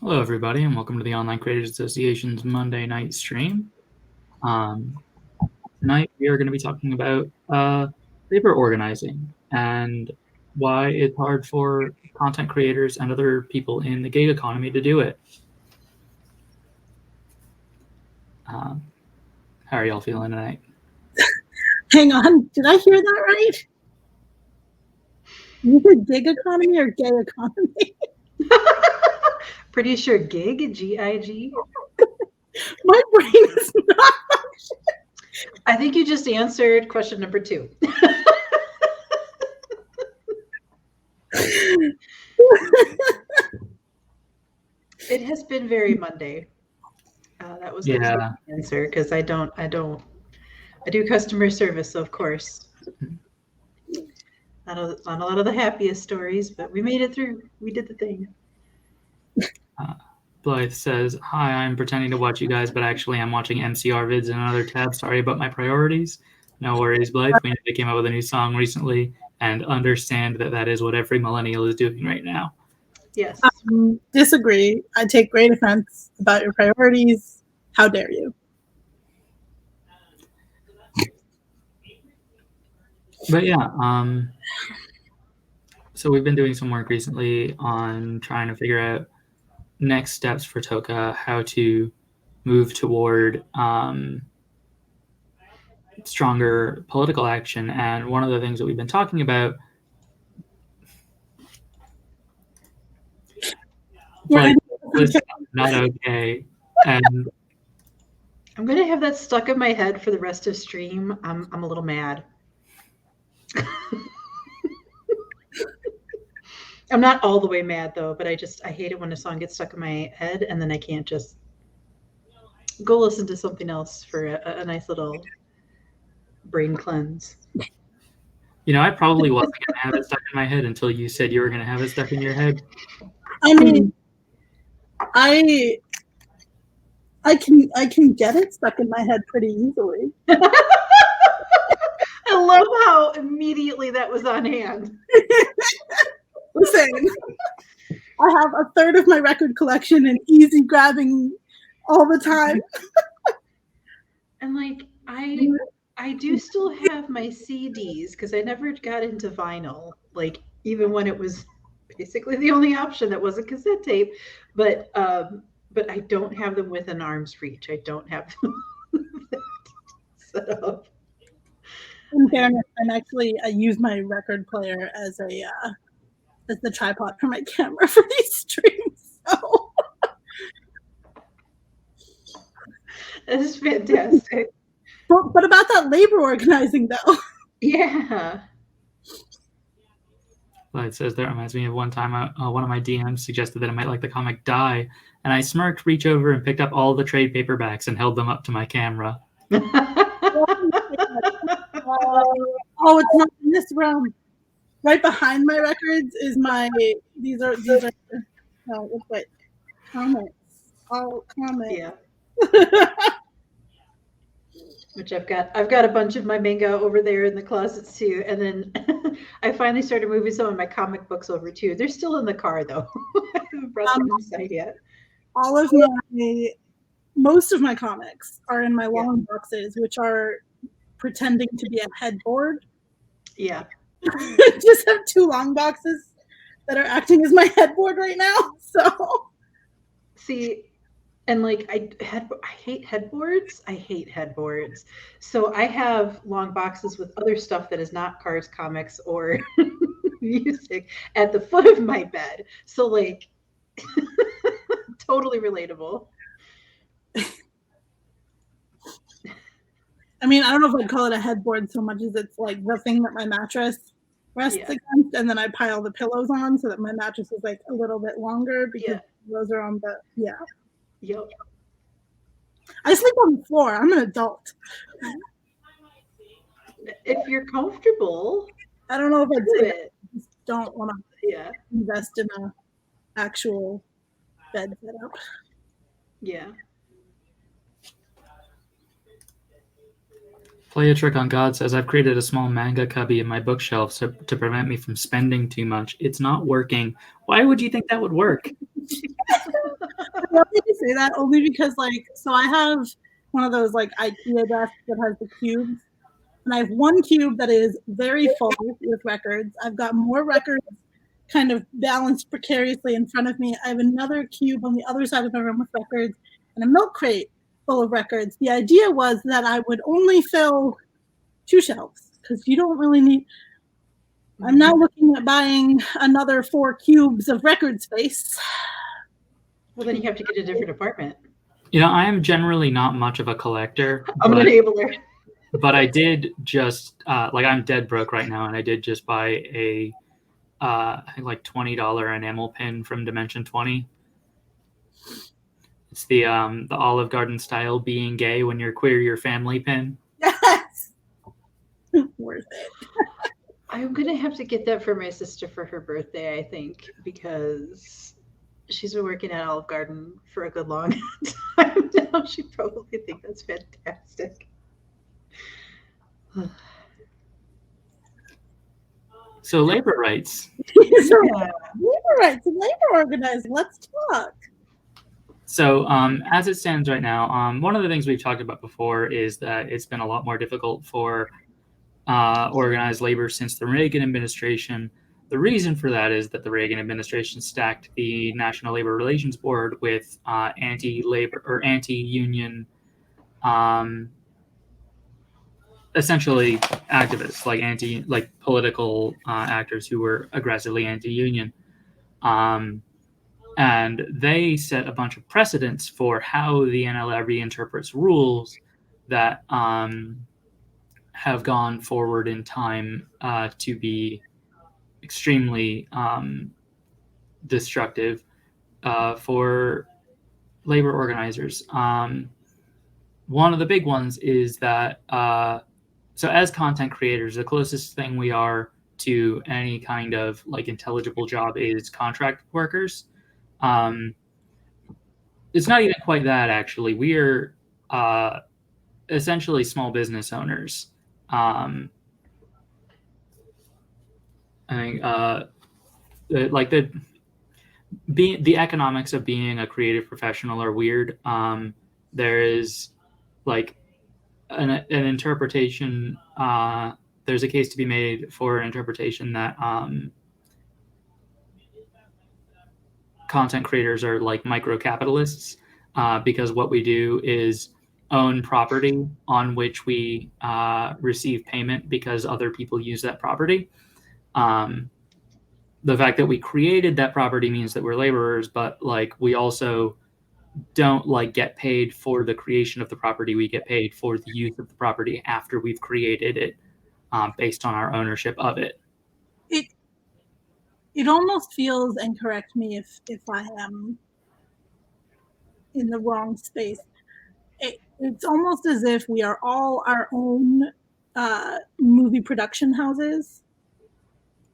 Hello, everybody, and welcome to the Online Creators Association's Monday night stream. Tonight, we are going to be talking about paper organizing and why it's hard for content creators and other people in the gig economy to do it. How are y'all feeling tonight? Hang on, did I hear that right? You said gig economy or gay economy? Pretty sure gig, G-I-G. My brain is not. I think you just answered question number 2. It has been very Monday. That was the answer because I do customer service, so of course. Not a lot of the happiest stories, but we made it through. We did the thing. Blythe says, "Hi, I'm pretending to watch you guys, but actually I'm watching MCR vids in another tab. Sorry about my priorities." No worries, Blythe. We know they came out with a new song recently, and understand that is what every millennial is doing right now. Yes. Disagree. I take great offense about your priorities. How dare you? But yeah, so we've been doing some work recently on trying to figure out next steps for Toka, how to move toward stronger political action. And one of the things that we've been talking about was not okay. And I'm going to have that stuck in my head for the rest of stream. I'm a little mad. I'm not all the way mad though, but I hate it when a song gets stuck in my head and then I can't just go listen to something else for a nice little brain cleanse. You know, I probably wasn't going to have it stuck in my head until you said you were going to have it stuck in your head. I mean, I can get it stuck in my head pretty easily. I love how immediately that was on hand. Listen, I have a third of my record collection and easy grabbing all the time. And like I do still have my CDs because I never got into vinyl, like even when it was basically the only option that was a cassette tape. But I don't have them within arm's reach. I don't have them set up. In fairness, I use my record player as the tripod for my camera for these streams. So. This is fantastic. But about that labor organizing, though. Yeah. Well, it says that reminds me of one time one of my DMs suggested that I might like the comic Die, and I smirked, reached over, and picked up all the trade paperbacks and held them up to my camera. Oh, it's not in this room. Right behind my records is these are no, wait, comments. Oh, comments. Yeah. Which I've got a bunch of my manga over there in the closets too. And then I finally started moving some of my comic books over too. They're still in the car though. I haven't brought them inside yet. Most of my comics are in my long boxes, which are pretending to be a headboard. Yeah. I just have 2 long boxes that are acting as my headboard right now. So see, and like I hate headboards. I hate headboards. So I have long boxes with other stuff that is not Cars comics or music at the foot of my bed. So like totally relatable. I mean, I don't know if I'd call it a headboard so much as it's like the thing that my mattress rests against, and then I pile the pillows on so that my mattress is like a little bit longer because those are on the Yep. I sleep on the floor. I'm an adult. If you're comfortable, I don't know if I'd say it. I just don't want to invest in a actual bed setup. Yeah. Play a Trick on God says, I've created a small manga cubby in my bookshelf to prevent me from spending too much. It's not working. Why would you think that would work? love that you say that only because, like, so I have one of those like IKEA desks that has the cubes, and I have one cube that is very full with records. I've got more records kind of balanced precariously in front of me. I have another cube on the other side of my room with records and a milk crate full of records. The idea was that I would only fill 2 shelves because you don't really need. I'm now looking at buying another 4 cubes of record space. Well, then you have to get a different apartment. You know, I am generally not much of a collector. I'm an enabler. But I did just like I'm dead broke right now, and I did just buy a I think like $20 enamel pin from Dimension 20. It's the Olive Garden style being gay when you're queer your family pin. Yes. Worth it. I'm gonna have to get that for my sister for her birthday, I think, because she's been working at Olive Garden for a good long time now. She'd probably think that's fantastic. So labor rights. Labor rights and labor organizing. Let's talk. So as it stands right now, one of the things we've talked about before is that it's been a lot more difficult for organized labor since the Reagan administration. The reason for that is that the Reagan administration stacked the National Labor Relations Board with anti-labor or anti-union, essentially activists, like political actors who were aggressively anti-union. And they set a bunch of precedents for how the NLRB interprets rules that have gone forward in time to be extremely destructive for labor organizers. One of the big ones is that, so as content creators, the closest thing we are to any kind of like intelligible job is contract workers. It's not even quite that, actually. We are essentially small business owners. I think like the economics of being a creative professional are weird. There is like an interpretation. There's a case to be made for an interpretation that content creators are like micro capitalists because what we do is own property on which we receive payment because other people use that property. The fact that we created that property means that we're laborers, but like we also don't like get paid for the creation of the property. We get paid for the use of the property after we've created it, based on our ownership of it. It almost feels, and correct me if I am in the wrong space. It's almost as if we are all our own movie production houses,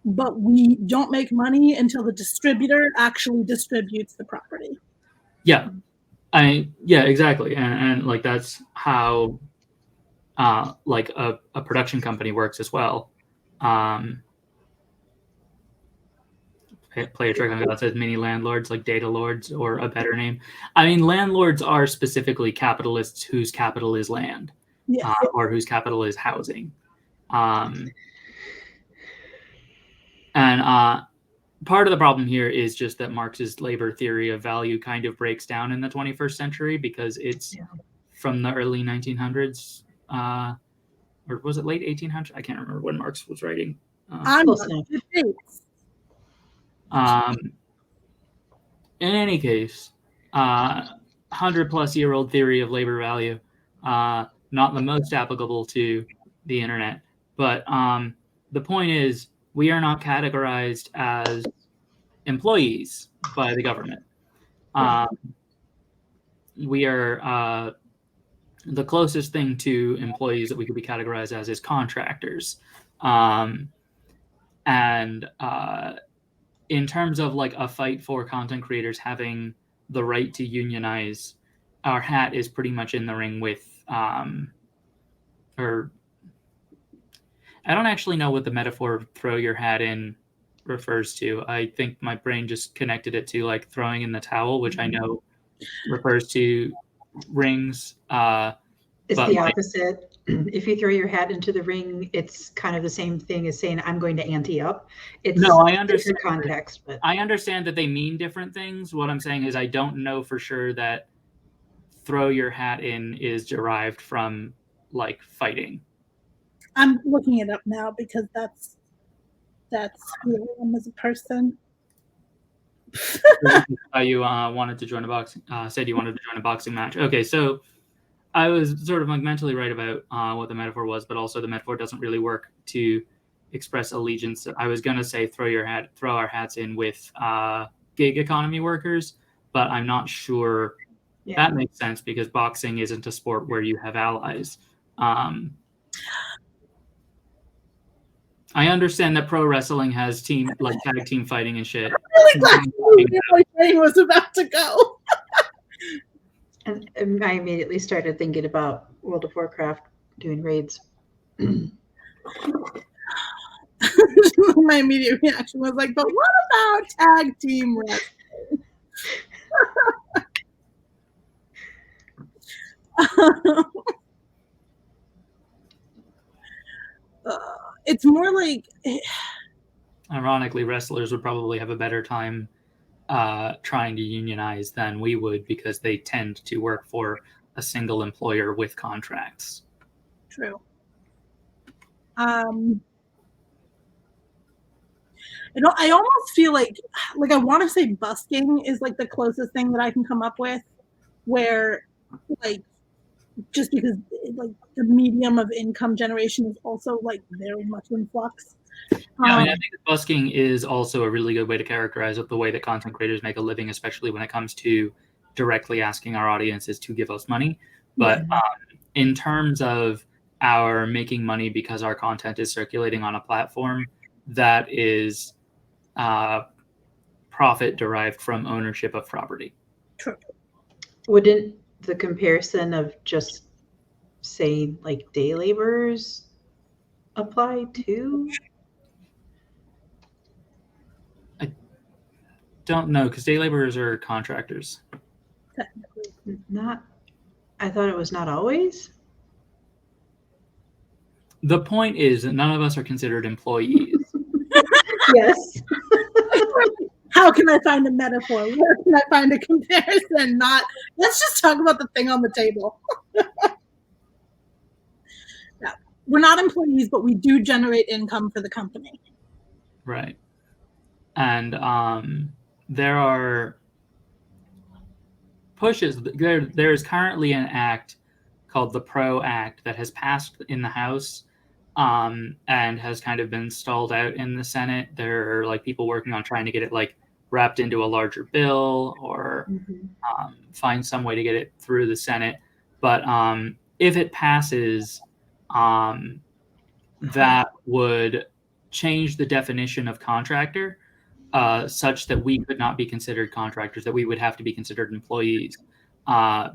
but we don't make money until the distributor actually distributes the property. Yeah, exactly, and like that's how like a production company works as well. Play a trick on God says mini landlords, like data lords, or a better name. I mean, landlords are specifically capitalists whose capital is land, yes. Or whose capital is housing. And part of the problem here is just that Marx's labor theory of value kind of breaks down in the 21st century because it's from the early 1900s, or was it late 1800s? I can't remember when Marx was writing. In any case, 100-plus-year-old theory of labor value, not the most applicable to the internet. But the point is, we are not categorized as employees by the government. We are the closest thing to employees that we could be categorized as is contractors. In terms of like a fight for content creators having the right to unionize, our hat is pretty much in the ring with, or I don't actually know what the metaphor throw your hat in refers to. I think my brain just connected it to like throwing in the towel, which I know refers to rings. It's but the like, opposite. If you throw your hat into the ring, it's kind of the same thing as saying, I'm going to ante up. It's no, I understand. different context, but I understand that they mean different things. What I'm saying is I don't know for sure that throw your hat in is derived from like fighting. I'm looking it up now because that's who I am as a person. You wanted to join a boxing, said you wanted to join a boxing match. Okay, so I was sort of like mentally right about what the metaphor was, but also the metaphor doesn't really work to express allegiance. I was gonna say throw our hats in with gig economy workers, but I'm not sure that makes sense because boxing isn't a sport where you have allies. I understand that pro wrestling has tag team fighting and shit. I'm really glad you knew where my brain was about to go. And I immediately started thinking about World of Warcraft doing raids. My immediate reaction was like, but what about tag team wrestling? It's more like, ironically, wrestlers would probably have a better time trying to unionize than we would because they tend to work for a single employer with contracts. True. I almost feel like I want to say busking is like the closest thing that I can come up with, where like just because like the medium of income generation is also like very much in flux. Yeah, I mean, I think that busking is also a really good way to characterize the way that content creators make a living, especially when it comes to directly asking our audiences to give us money. But in terms of our making money because our content is circulating on a platform, that is profit derived from ownership of property. True. Wouldn't the comparison of just saying like day laborers apply too? I don't know, because day laborers are contractors. Not, I thought it was not always. The point is that none of us are considered employees. Yes. How can I find a metaphor? Where can I find a comparison? Let's just talk about the thing on the table. Yeah. We're not employees, but we do generate income for the company. Right. And there are pushes. There is currently an act called the PRO Act that has passed in the House and has kind of been stalled out in the Senate. There are like people working on trying to get it like wrapped into a larger bill or find some way to get it through the Senate. But if it passes, that would change the definition of contractor such that we could not be considered contractors, that we would have to be considered employees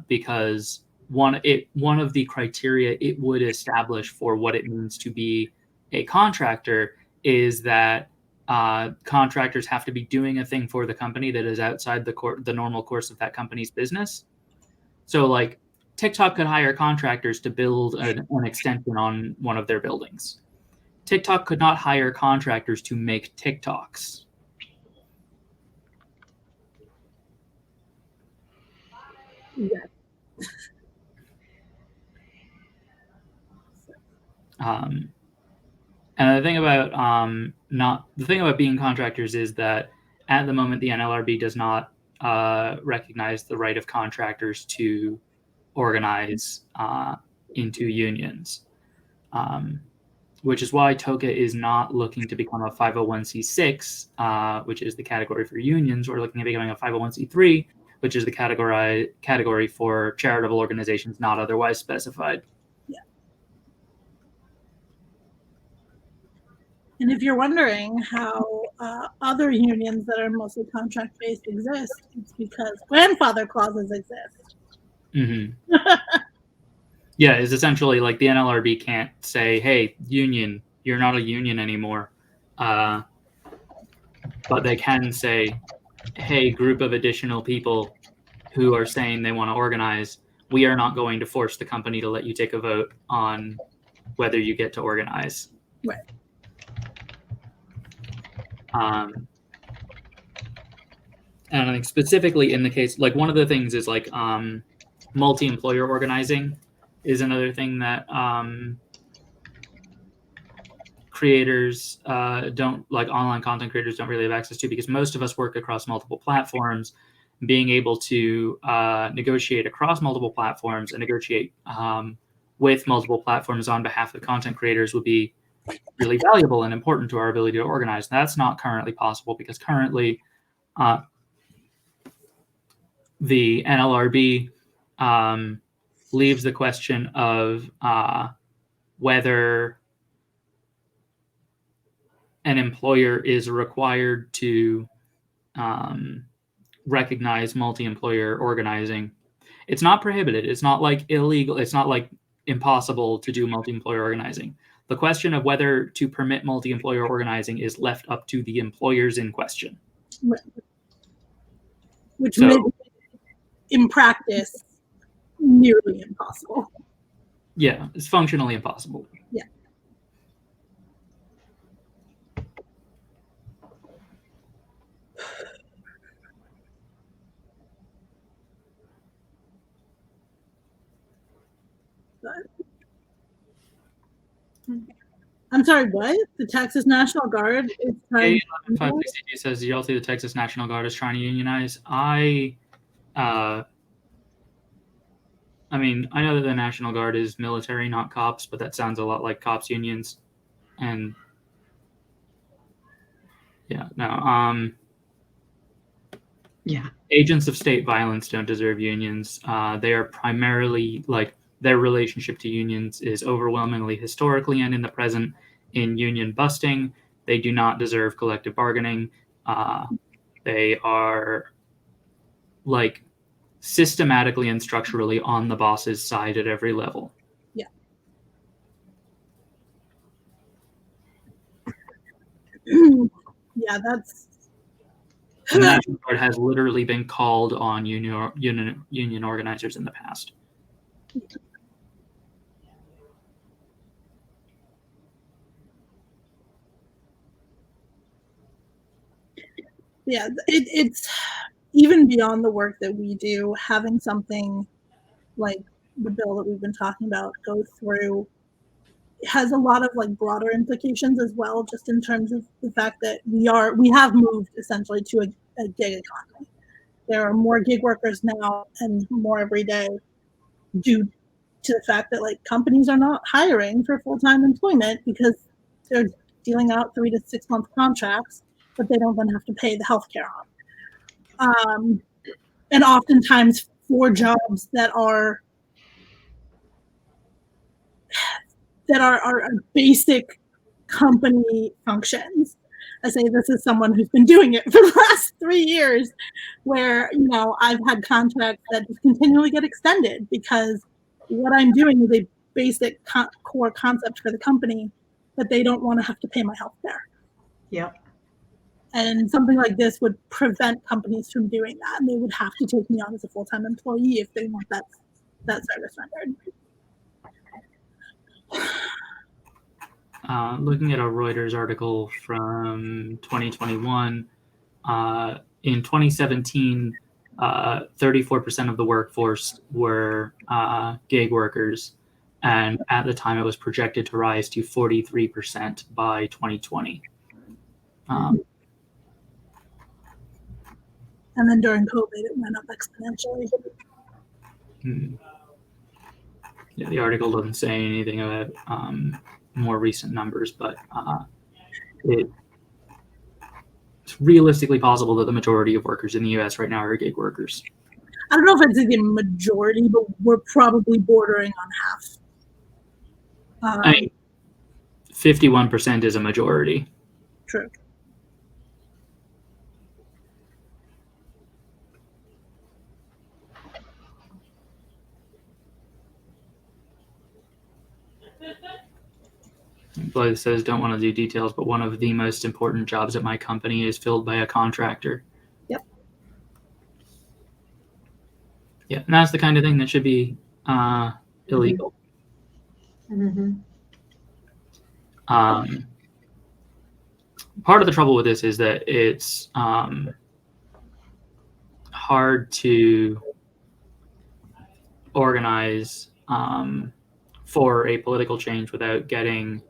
because one of the criteria it would establish for what it means to be a contractor is that contractors have to be doing a thing for the company that is outside the normal course of that company's business. So like TikTok could hire contractors to build an extension on one of their buildings. TikTok could not hire contractors to make TikToks. Yeah. And the thing about being contractors is that at the moment the NLRB does not recognize the right of contractors to organize into unions, which is why TOCA is not looking to become a 501c6, which is the category for unions, or looking at becoming a 501c3, which is the category for charitable organizations not otherwise specified. Yeah. And if you're wondering how other unions that are mostly contract-based exist, it's because grandfather clauses exist. Mm-hmm. Yeah, it's essentially like the NLRB can't say, hey, union, you're not a union anymore. But they can say, hey, group of additional people who are saying they want to organize, we are not going to force the company to let you take a vote on whether you get to organize. Right. And I think specifically in the case, like one of the things is like multi-employer organizing is another thing that creators don't, like online content creators don't really have access to, because most of us work across multiple platforms. Being able to negotiate across multiple platforms and negotiate with multiple platforms on behalf of content creators would be really valuable and important to our ability to organize. That's not currently possible because currently the NLRB leaves the question of whether an employer is required to recognize multi-employer organizing. It's not prohibited. It's not like illegal. It's not like impossible to do multi-employer organizing. The question of whether to permit multi-employer organizing is left up to the employers in question. Right. Which makes it, in practice, nearly impossible. Yeah, it's functionally impossible. Yeah. I'm sorry, what? The Texas National Guard is trying to... 560 says, y'all see the Texas National Guard is trying to unionize. I mean, I know that the National Guard is military, not cops, but that sounds a lot like cops unions. And yeah, no. Yeah. Agents of state violence don't deserve unions. They are primarily, like, their relationship to unions is overwhelmingly historically and in the present in union busting. They do not deserve collective bargaining. They are, like, systematically and structurally on the boss's side at every level. Yeah. Yeah, that's... And the National Guard has literally been called on union organizers in the past. Yeah, it's even beyond the work that we do, having something like the bill that we've been talking about go through has a lot of like broader implications as well, just in terms of the fact that we have moved essentially to a gig economy. There are more gig workers now and more every day due to the fact that like companies are not hiring for full-time employment because they're dealing out 3 to 6 month contracts that they don't then have to pay the healthcare on. And oftentimes for jobs that are basic company functions. I say this as someone who's been doing it for the last 3 years, where, you know, I've had contracts that just continually get extended because what I'm doing is a basic core concept for the company that they don't want to have to pay my health care. Yeah. And something like this would prevent companies from doing that, and they would have to take me on as a full-time employee if they want that service rendered. Looking at a Reuters article from 2021, in 2017, 34% of the workforce were gig workers, and at the time it was projected to rise to 43% by 2020. And then during COVID, it went up exponentially. Yeah, the article doesn't say anything about more recent numbers, but it's realistically possible that the majority of workers in the U.S. right now are gig workers. I don't know if I'd say the majority, but we're probably bordering on half. I mean, 51% is a majority. True. Blythe says, don't want to do details, but one of the most important jobs at my company is filled by a contractor. Yep. Yeah, and that's the kind of thing that should be illegal. Mm-hmm. Part of the trouble with this is that it's hard to organize for a political change without getting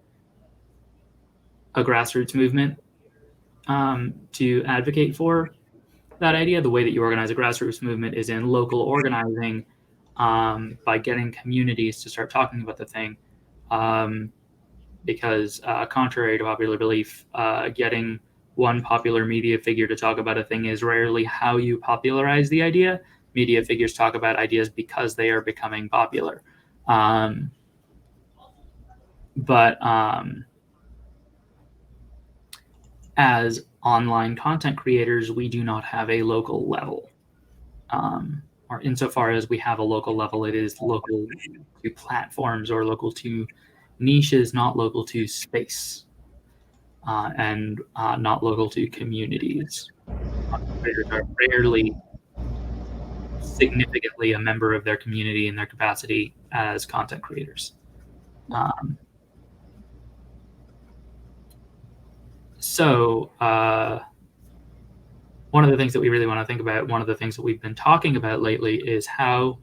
a grassroots movement to advocate for that idea. The way that you organize a grassroots movement is in local organizing, by getting communities to start talking about the thing. Because contrary to popular belief, getting one popular media figure to talk about a thing is rarely how you popularize the idea. Media figures talk about ideas because they are becoming popular. But as online content creators, we do not have a local level. Or insofar as we have a local level, it is local to platforms or local to niches, not local to space, and not local to communities. Content creators are rarely significantly a member of their community in their capacity as content creators. So one of the things that we really want to think about, one of the things that we've been talking about lately, is how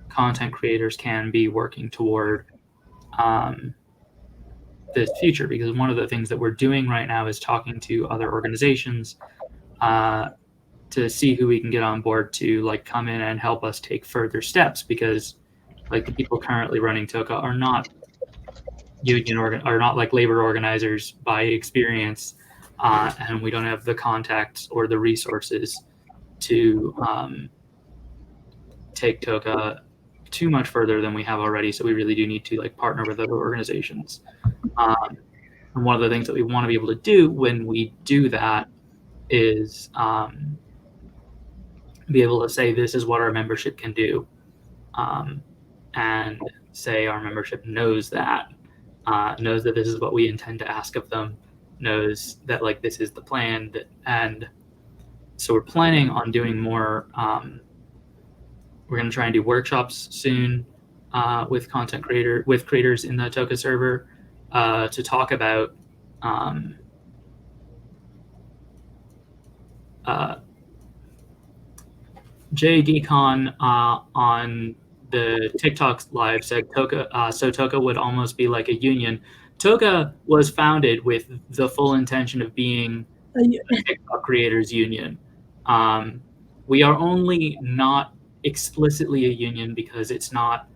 content creators can be working toward this future. Because one of the things that we're doing right now is talking to other organizations to see who we can get on board to like come in and help us take further steps. Because like the people currently running Toka are not are not like labor organizers by experience, and we don't have the contacts or the resources to take Toka too much further than we have already. So we really do need to like partner with other organizations. And one of the things that we want to be able to do when we do that is be able to say this is what our membership can do, and say our membership knows that this is what we intend to ask of them, knows that like this is the plan, and so we're planning on doing more. We're going to try and do workshops soon with creators in the Toka server to talk about Jay Decon on the TikTok live said Toka, so Toka would almost be like a union. Toka was founded with the full intention of being a TikTok creators union. We are only not explicitly a union because it's not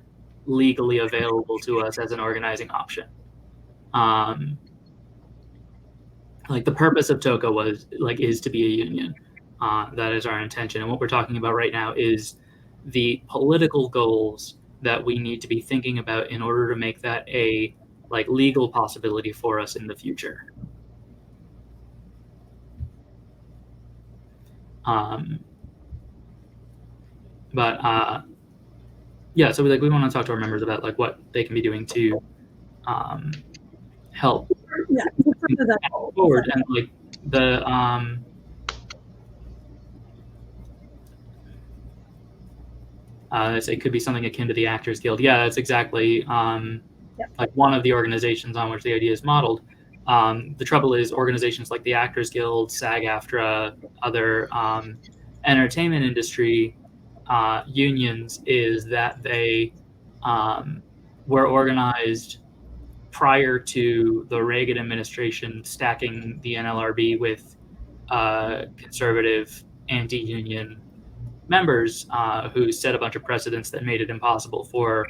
legally available to us as an organizing option. Like the purpose of Toka is to be a union. That is our intention. And what we're talking about right now is the political goals that we need to be thinking about in order to make that a like legal possibility for us in the future. Yeah, so we want to talk to our members about like what they can be doing to help forward. And like the it could be something akin to the Actors Guild. Yeah, that's exactly like one of the organizations on which the idea is modeled. The trouble is organizations like the Actors Guild, SAG-AFTRA, other entertainment industry unions is that they were organized prior to the Reagan administration stacking the NLRB with conservative anti-union members who set a bunch of precedents that made it impossible for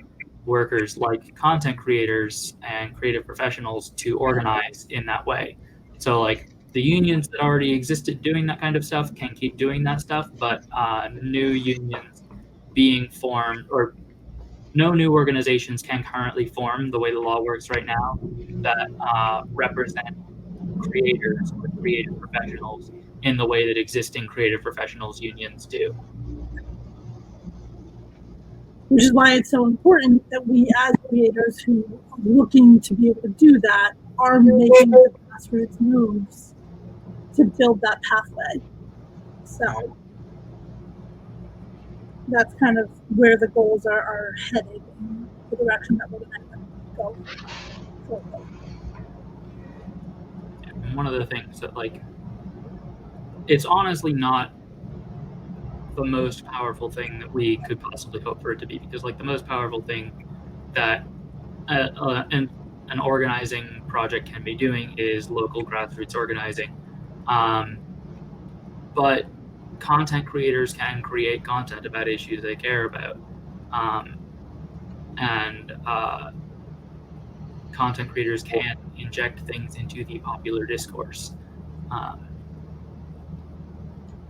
workers like content creators and creative professionals to organize in that way. So like the unions that already existed doing that kind of stuff can keep doing that stuff, but new unions being formed, or no new organizations can currently form the way the law works right now that represent creators or creative professionals in the way that existing creative professionals unions do. Which is why it's so important that we as creators who are looking to be able to do that are making the grassroots moves to build that pathway. So that's kind of where the goals are headed in the direction that we're going to go shortly. And one of the things that, like, it's honestly not the most powerful thing that we could possibly hope for it to be, because, like, the most powerful thing that an organizing project can be doing is local grassroots organizing. But content creators can create content about issues they care about. And content creators can inject things into the popular discourse.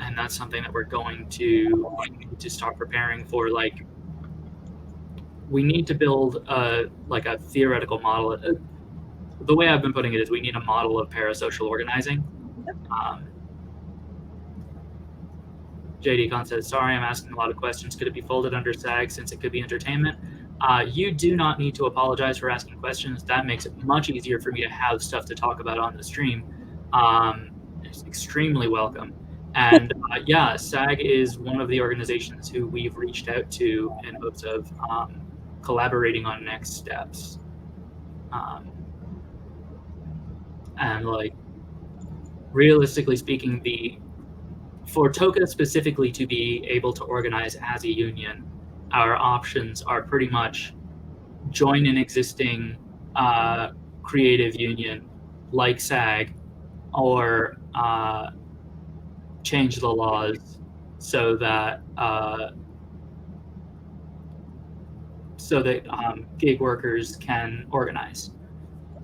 And that's something that we're going to need to start preparing for. Like, we need to build a theoretical model. The way I've been putting it is we need a model of parasocial organizing. JD Khan says, sorry, I'm asking a lot of questions. Could it be folded under SAG since it could be entertainment? You do not need to apologize for asking questions. That makes it much easier for me to have stuff to talk about on the stream. It's extremely welcome. And yeah, SAG is one of the organizations who we've reached out to in hopes of collaborating on next steps. And, like, realistically speaking, for Toka specifically to be able to organize as a union, our options are pretty much join an existing creative union like SAG, or change the laws so that gig workers can organize.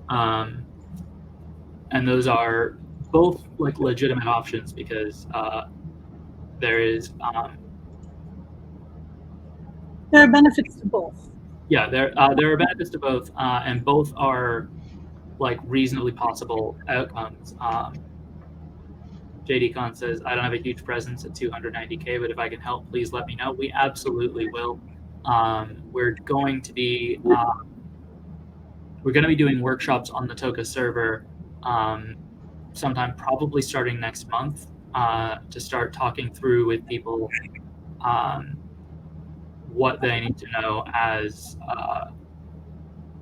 And those are both, like, legitimate options, because there are benefits to both. Yeah, there are benefits to both, and both are, like, reasonably possible outcomes. JD Khan says, I don't have a huge presence at 290K, but if I can help, please let me know. We absolutely will. We're going to be doing workshops on the Toka server sometime probably starting next month, to start talking through with people what they need to know as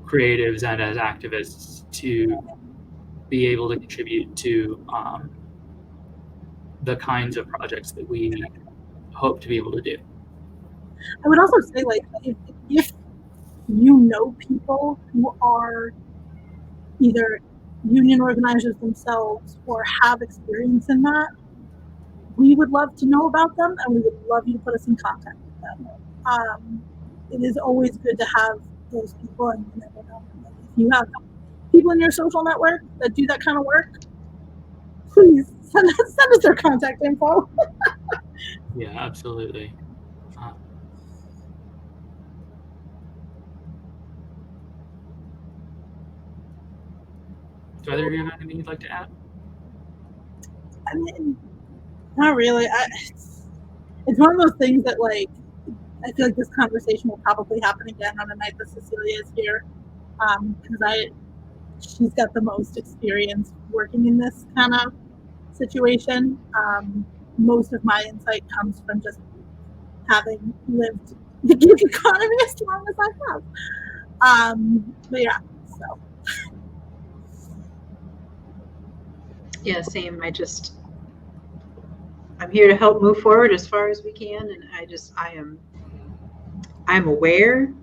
creatives and as activists to be able to contribute to the kinds of projects that we hope to be able to do. I would also say, like, if you know people who are either union organizers themselves or have experience in that, we would love to know about them, and we would love you to put us in contact with them. It is always good to have those people, and you never know. If you have people in your social network that do that kind of work, please send us their contact info. Yeah, absolutely. Do either of you have anything you'd like to add? I mean, not really. It's one of those things that, like, I feel like this conversation will probably happen again on a night that Cecilia is here, because she's got the most experience working in this kind of situation. Most of my insight comes from just having lived the gig economy as long as I have. But yeah, so. Yeah, same. I'm here to help move forward as far as we can, and I'm aware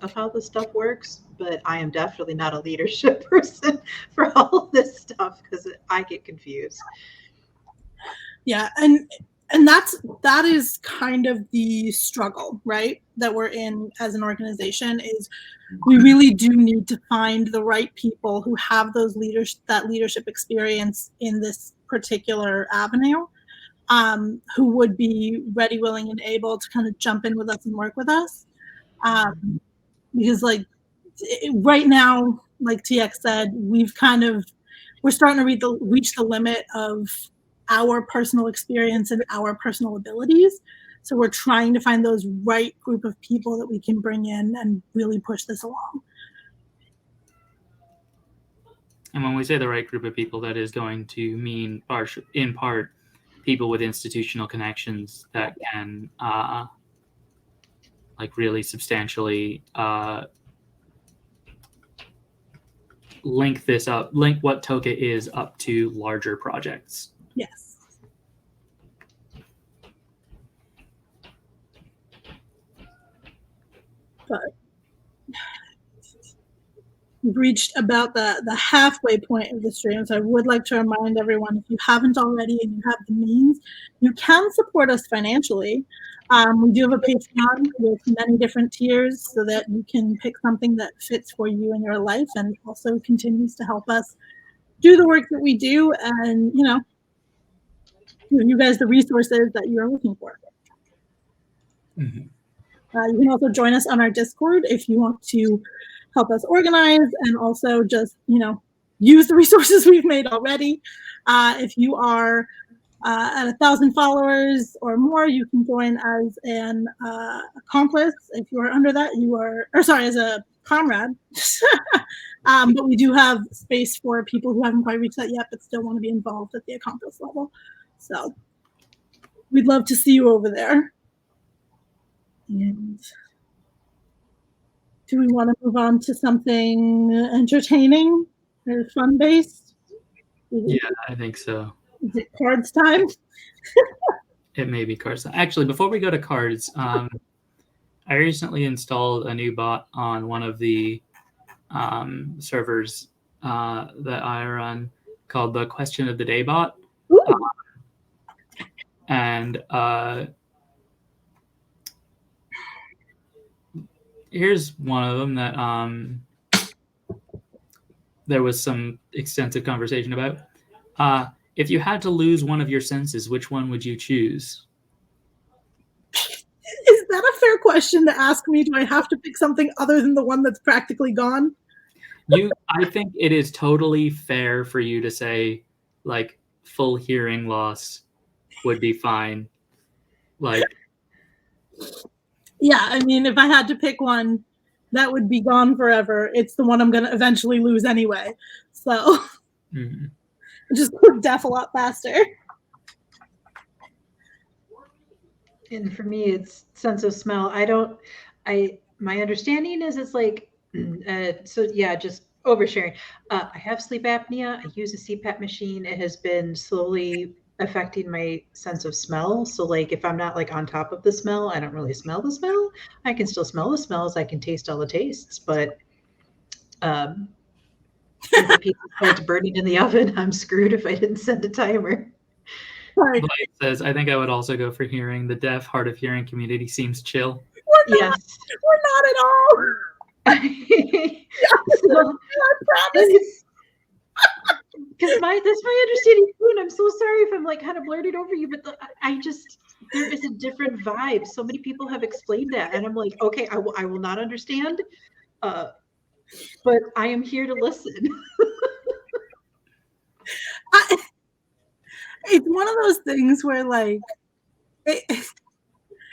of how this stuff works, but I am definitely not a leadership person for all of this stuff, because I get confused. Yeah, and that is kind of the struggle, right, that we're in as an organization, is we really do need to find the right people who have that leadership experience in this particular avenue, who would be ready, willing, and able to kind of jump in with us and work with us. Because, like, right now, like TX said, we're starting to reach the limit of our personal experience and our personal abilities. So we're trying to find those right group of people that we can bring in and really push this along. And when we say the right group of people, that is going to mean, in part, people with institutional connections that can like really substantially link what Toka is up to larger projects. Yes. But we've reached about the halfway point of the stream, so I would like to remind everyone, if you haven't already and you have the means, you can support us financially. We do have a Patreon with many different tiers so that you can pick something that fits for you in your life and also continues to help us do the work that we do and, give you guys the resources that you're looking for. Mm-hmm. You can also join us on our Discord if you want to help us organize and also just, use the resources we've made already. If you are at 1,000 followers or more, you can join as an accomplice. If you are under that, as a comrade. But we do have space for people who haven't quite reached that yet, but still want to be involved at the accomplice level. So we'd love to see you over there. And do we want to move on to something entertaining or fun-based? Yeah, I think so. Is it cards time? It may be cards. Actually, before we go to cards, I recently installed a new bot on one of the servers that I run called the Question of the Day bot. And here's one of them that there was some extensive conversation about. If you had to lose one of your senses, which one would you choose? Is that a fair question to ask me? Do I have to pick something other than the one that's practically gone? I think it is totally fair for you to say, like, full hearing loss would be fine. Like, yeah, I mean, if I had to pick one that would be gone forever, it's the one I'm going to eventually lose anyway. So just put death a lot faster. And for me, it's sense of smell. My understanding is it's like, just oversharing. I have sleep apnea. I use a CPAP machine. It has been slowly affecting my sense of smell. So like, if I'm not like on top of the smell, I don't really smell the smell. I can still smell the smells. I can taste all the tastes, but if the pizza starts burning in the oven, I'm screwed if I didn't set a timer. Sorry. Blake says, I think I would also go for hearing. The deaf, hard of hearing community seems chill. We're not at all. So, I promise. Because that's my understanding too, and I'm so sorry if I'm like kind of blurted over you, but there is a different vibe. So many people have explained that, and I'm like, okay, I will not understand, but I am here to listen. It's one of those things where like,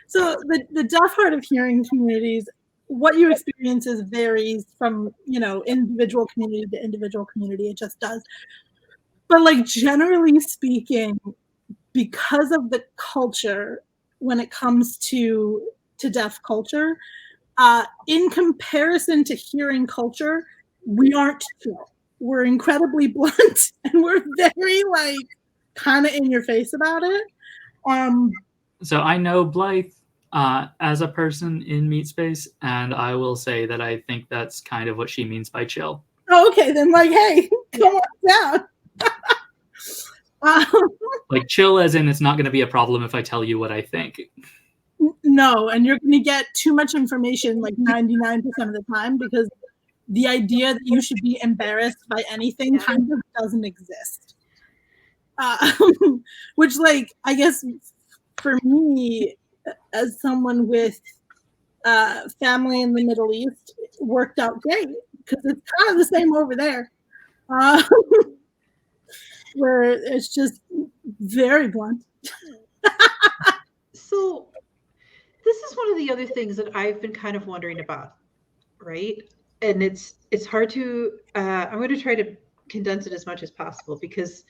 so the deaf hard of hearing communities, what you experience varies from, individual community to individual community. It just does. But like generally speaking, because of the culture, when it comes to deaf culture, in comparison to hearing culture, we aren't chill. We're incredibly blunt and we're very like kind of in your face about it. So I know Blythe as a person in Meat Space, and I will say that I think that's kind of what she means by chill. Oh, okay, then like, hey, come on down. Like chill as in it's not going to be a problem if I tell you what I think. No, and you're going to get too much information like 99% of the time, because the idea that you should be embarrassed by anything kind of doesn't exist. Which, like, I guess for me, as someone with family in the Middle East, worked out great, because it's kind of the same over there. Where it's just very blunt. So this is one of the other things that I've been kind of wondering about, right? And it's hard to, I'm going to try to condense it as much as possible, because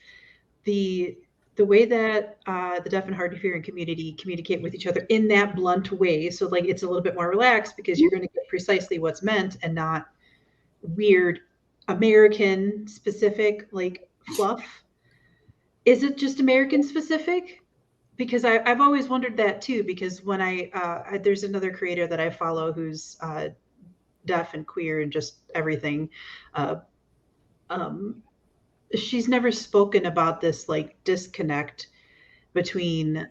the the way that the deaf and hard of hearing community communicate with each other in that blunt way. So like it's a little bit more relaxed because you're going to get precisely what's meant and not weird American specific like fluff. Is it just American specific? Because I've always wondered that too. Because when there's another creator that I follow who's deaf and queer and just everything. Uh, um, she's never spoken about this like disconnect between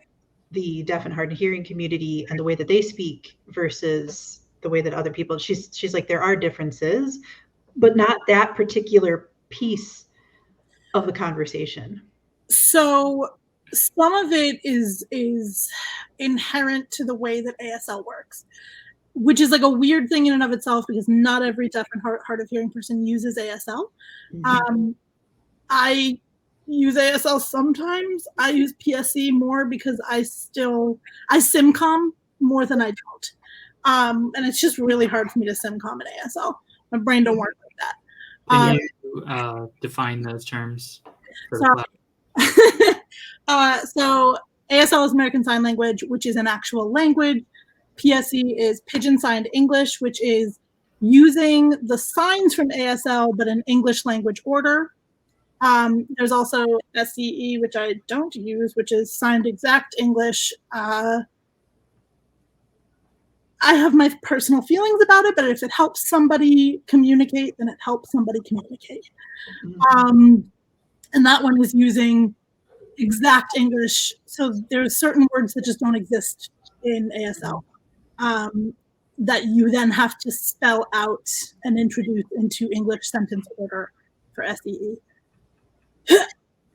the deaf and hard of hearing community and the way that they speak versus the way that other people. She's like there are differences, but not that particular piece of the conversation. So some of it is inherent to the way that ASL works, which is like a weird thing in and of itself because not every deaf and hard of hearing person uses ASL. Mm-hmm. I use ASL sometimes. I use PSC more because I SimCom more than I don't. And it's just really hard for me to SimCom in ASL. My brain don't work like that. Can you define those terms? So ASL is American Sign Language, which is an actual language. PSE is Pigeon Signed English, which is using the signs from ASL, but in English language order. There's also SCE, which I don't use, which is Signed Exact English. I have my personal feelings about it, but if it helps somebody communicate, then it helps somebody communicate. Mm-hmm. And that one is using exact English. So there's certain words that just don't exist in ASL that you then have to spell out and introduce into English sentence order for SEE.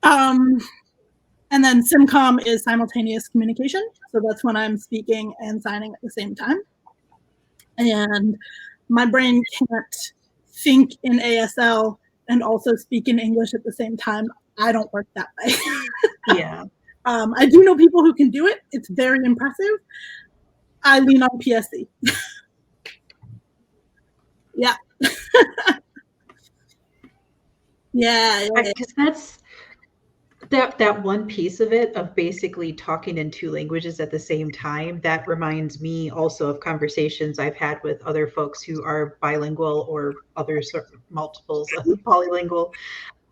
And then SimCom is simultaneous communication. So that's when I'm speaking and signing at the same time. And my brain can't think in ASL and also speak in English at the same time. I don't work that way. Yeah. I do know people who can do it. It's very impressive. I lean on PSC. Yeah. Yeah. Because that's that one piece of it of basically talking in two languages at the same time. That reminds me also of conversations I've had with other folks who are bilingual or other sort of multiples of polylingual.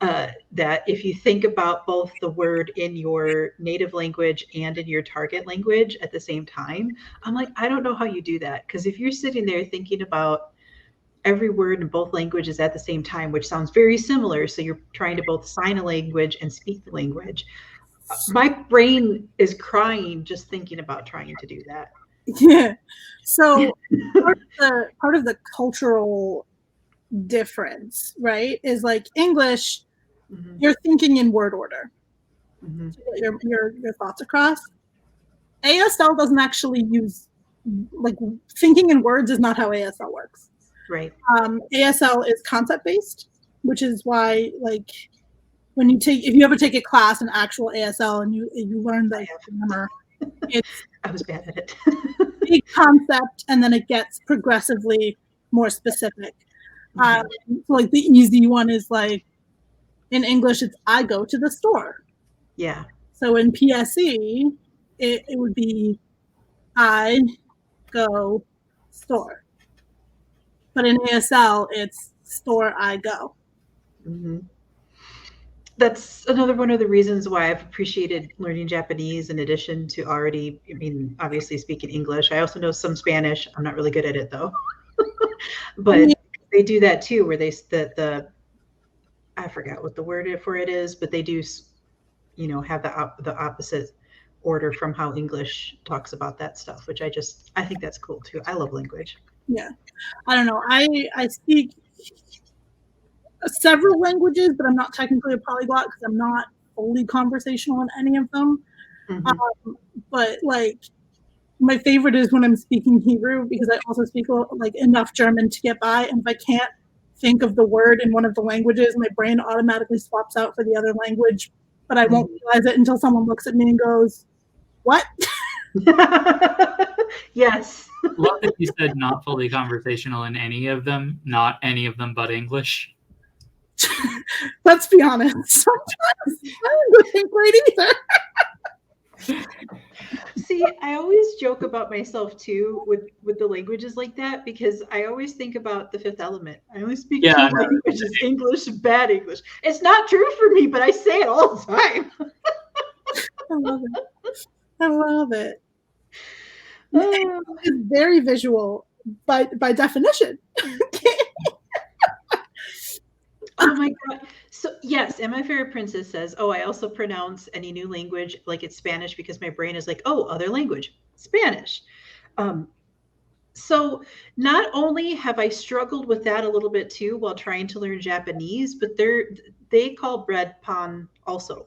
That if you think about both the word in your native language and in your target language at the same time, I'm like, I don't know how you do that. Because if you're sitting there thinking about every word in both languages at the same time, which sounds very similar, so you're trying to both sign a language and speak the language, my brain is crying just thinking about trying to do that. Yeah. So part of the cultural difference, right, is like English, mm-hmm. You're thinking in word order. Mm-hmm. To get your thoughts across. ASL doesn't actually use, like, thinking in words is not how ASL works. Right. ASL is concept based, which is why, like, if you ever take a class in actual ASL and you learn the grammar, I was bad at it. Big concept, and then it gets progressively more specific. So like the easy one is like in English, it's I go to the store. Yeah. So in PSE, it would be I go store. But in ASL, it's store I go. Mm-hmm. That's another one of the reasons why I've appreciated learning Japanese in addition to already, I mean, obviously speaking English. I also know some Spanish. I'm not really good at it though. But they do that too, where I forgot what the word for it is, but they do, have the opposite order from how English talks about that stuff, which I think that's cool too. I love language. Yeah. I don't know. I speak several languages, but I'm not technically a polyglot because I'm not fully conversational in any of them. Mm-hmm. But like my favorite is when I'm speaking Hebrew because I also speak like enough German to get by. And if I can't think of the word in one of the languages, my brain automatically swaps out for the other language, but I won't realize it until someone looks at me and goes, "What?" Yes. Love that you said not fully conversational in any of them, not any of them but English. Let's be honest. Sometimes I don't think right either. I always joke about myself too with the languages like that because I always think about the Fifth Element. I only speak two languages: English, bad English. It's not true for me, but I say it all the time. I love it. I love it. It's very visual by definition. Oh my God. So yes, and my favorite princess says, "Oh, I also pronounce any new language like it's Spanish because my brain is like, oh, other language, Spanish." Um, so not only have I struggled with that a little bit too while trying to learn Japanese, but they call bread pan also.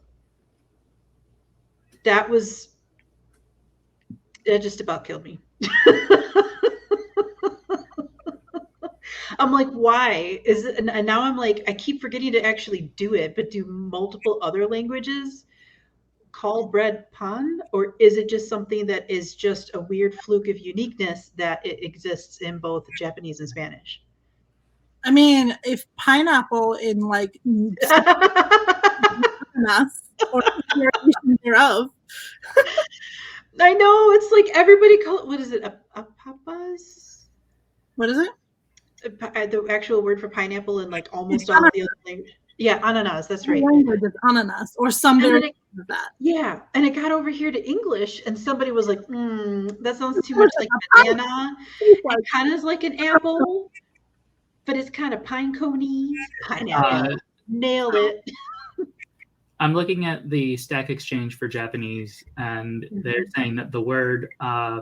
That just about killed me. I'm like, why is it? And now I'm like, I keep forgetting to actually do it, but do multiple other languages call bread pan, or is it just something that is just a weird fluke of uniqueness that it exists in both Japanese and Spanish? I mean, if pineapple in like ananas or variation thereof. I know it's like everybody call it. What is it? A papas? What is it? The actual word for pineapple in like almost all of the other languages. Yeah, ananas. That's right. Language is ananas or some variation of that. Yeah, and it got over here to English, and somebody was like, "That sounds too much like banana. It kind of is like an apple, but it's kind of pine coney pineapple." Nailed it. I'm looking at the Stack Exchange for Japanese, and they're saying that the word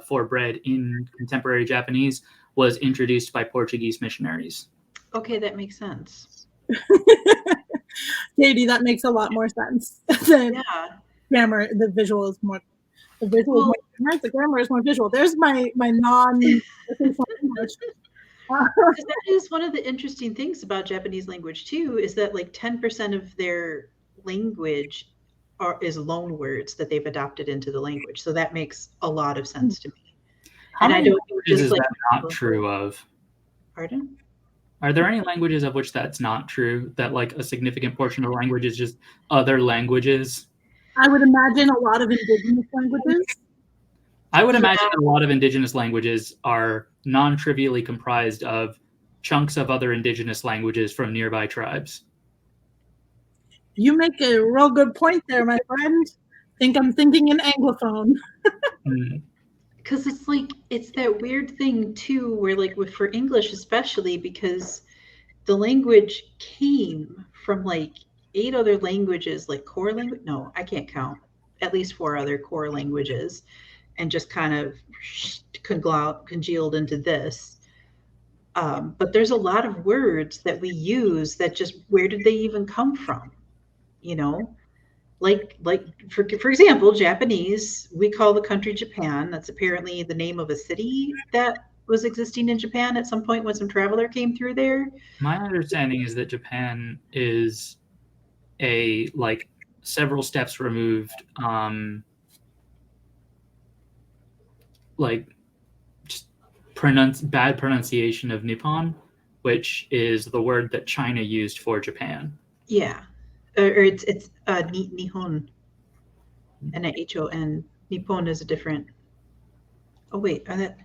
for bread in contemporary Japanese was introduced by Portuguese missionaries. Okay, that makes sense. Katie, that makes a lot more sense than grammar. The visual is more. The visual is more. The grammar is more visual. There's my non English. That is one of the interesting things about Japanese language too, is that like 10% of their language is loan words that they've adopted into the language. So that makes a lot of sense to me. How many languages is that not true of? Pardon? Are there any languages of which that's not true? That like a significant portion of the language is just other languages? I would imagine a lot of indigenous languages. I would imagine that a lot of indigenous languages are non-trivially comprised of chunks of other indigenous languages from nearby tribes. You make a real good point there, my friend. Think I'm thinking in Anglophone. Because it's like, it's that weird thing too, where like for English especially, because the language came from like 8 other languages, like core language. No, I can't count. At least 4 other core languages, and just kind of congealed into this. But there's a lot of words that we use that just, where did they even come from? You know, like for example, Japanese, we call the country Japan. That's apparently the name of a city that was existing in Japan at some point when some traveler came through there. My understanding is that Japan is a like several steps removed, like just bad pronunciation of Nippon, which is the word that China used for Japan. Yeah, or it's Nihon, N-I-H-O-N. Nippon is a different. Oh wait, are that?